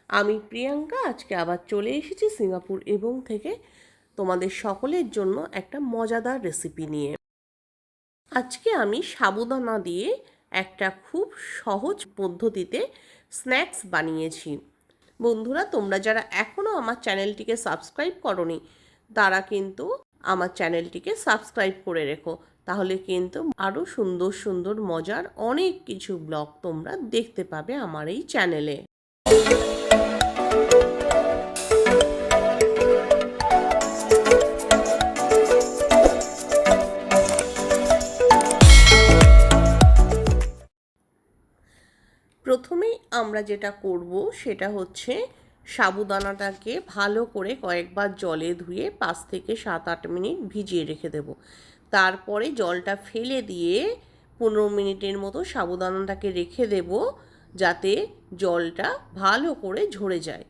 আমি প্রিয়াঙ্কা আজকে আবার চলে এসেছি সিঙ্গাপুর এবং থেকে তোমাদের সকলের জন্য একটা মজাদার রেসিপি নিয়ে। আজকে আমি সাবুদানা দিয়ে একটা খুব সহজ পদ্ধতিতে স্ন্যাক্স বানিয়েছি। বন্ধুরা, তোমরা যারা এখনও আমার চ্যানেলটিকে সাবস্ক্রাইব করোনি তারা কিন্তু আমার চ্যানেলটিকে সাবস্ক্রাইব করে রেখো, তাহলে কিন্তু আরও সুন্দর সুন্দর মজার অনেক কিছু ব্লগ তোমরা দেখতে পাবে আমার এই চ্যানেলে। প্রথমেই আমরা যেটা করব সেটা হচ্ছে সাবুদানাটাকে ভালো করে কয়েকবার জলে ধুয়ে 5 থেকে 7-8 মিনিট ভিজিয়ে রেখে দেব। তারপরে জলটা ফেলে দিয়ে 15 মিনিটের মতো সাবুদানাটাকে রেখে দেব, যাতে জলটা ভালো করে ঝরে যায়।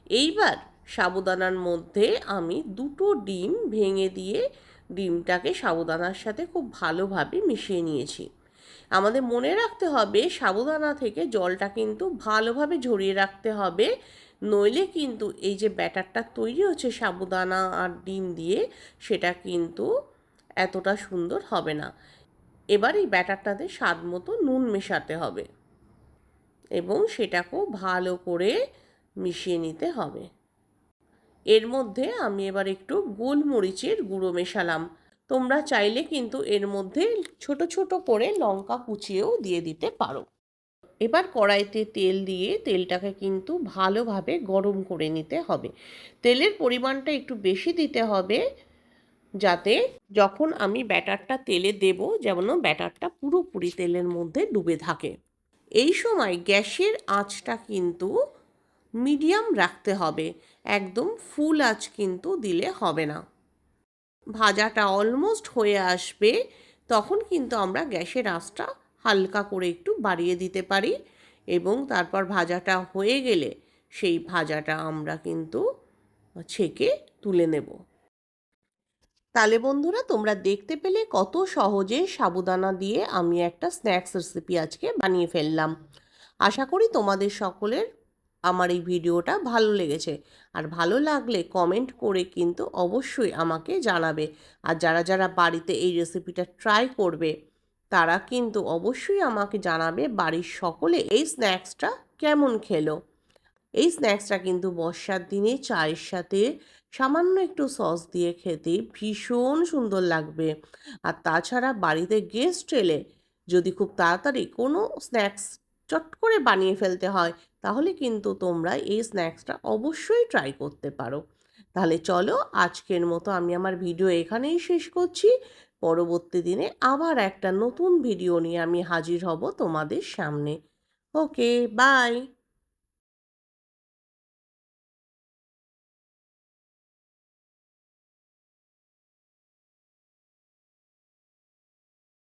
এইবার সাবুদানার মধ্যে আমি 2টো ডিম ভেঙে দিয়ে ডিমটাকে সাবুদানার সাথে খুব ভালোভাবে মিশিয়ে নিয়েছি। আমাদের মনে রাখতে হবে সাবুদানা থেকে জলটা কিন্তু ভালোভাবে ঝরিয়ে রাখতে হবে, নইলে কিন্তু এই যে ব্যাটারটা তৈরি হচ্ছে সাবুদানা আর ডিম দিয়ে, সেটা কিন্তু এতটা সুন্দর হবে না। এবার এই ব্যাটারটাতে স্বাদ মতো নুন মেশাতে হবে এবং সেটাকেও ভালো করে মিশিয়ে নিতে হবে। এর মধ্যে আমি এবার একটু গোলমরিচের গুঁড়ো মেশালাম। তোমরা চাইলে কিন্তু এর মধ্যে ছোট ছোট করে লঙ্কা কুচিয়েও দিয়ে দিতে পারো। এবার কড়াইতে তেল দিয়ে তেলটাকে কিন্তু ভালোভাবে গরম করে নিতে হবে। তেলের পরিমাণটা একটু বেশি দিতে হবে, যাতে যখন আমি ব্যাটারটা তেলে দেব যেন ব্যাটারটা পুরোপুরি তেলের মধ্যে ডুবে থাকে। এই সময় গ্যাসের আঁচটা কিন্তু মিডিয়াম রাখতে হবে, একদম ফুল আঁচ কিন্তু দিলে হবে না। ভাজাটা অলমোস্ট হয়ে আসবে, তখন কিন্তু আমরা গ্যাসের আঁচটা হালকা করে একটু বাড়িয়ে দিতে পারি এবং তারপর ভাজাটা হয়ে গেলে সেই ভাজাটা আমরা কিন্তু ছেঁকে তুলে নেব। তাহলে বন্ধুরা, তোমরা দেখতে পেলে কত সহজে সাবুদানা দিয়ে আমি একটা স্ন্যাক্স রেসিপি আজকে বানিয়ে ফেললাম। আশা করি তোমাদের সকলের আমার এই ভিডিওটা ভালো লেগেছে। আর ভালো লাগলে কমেন্ট করে কিন্তু অবশ্যই আমাকে জানাবে। আর যারা যারা বাড়িতে এই রেসিপিটা ট্রাই করবে তারা কিন্তু অবশ্যই আমাকে জানাবে বাড়ির সকলে এই স্ন্যাক্সটা কেমন খেলো। এই স্ন্যাক্সটা কিন্তু বর্ষার দিনে চায়ের সাথে সামান্য একটু সস দিয়ে খেতে ভীষণ সুন্দর লাগবে। আর তাছাড়া বাড়িতে গেস্ট এলে যদি খুব তাড়াতাড়ি কোনো স্ন্যাক্স চট করে বানিয়ে ফেলতে হয়, তাহলে কিন্তু তোমরা এই স্ন্যাক্সটা অবশ্যই ট্রাই করতে পারো। তাহলে চলো, আজকের মতো আমি আমার ভিডিও এখানেই শেষ করছি। পরবর্তী দিনে আবার একটা নতুন ভিডিও নিয়ে আমি হাজির হব তোমাদের সামনে। ওকে, বাই।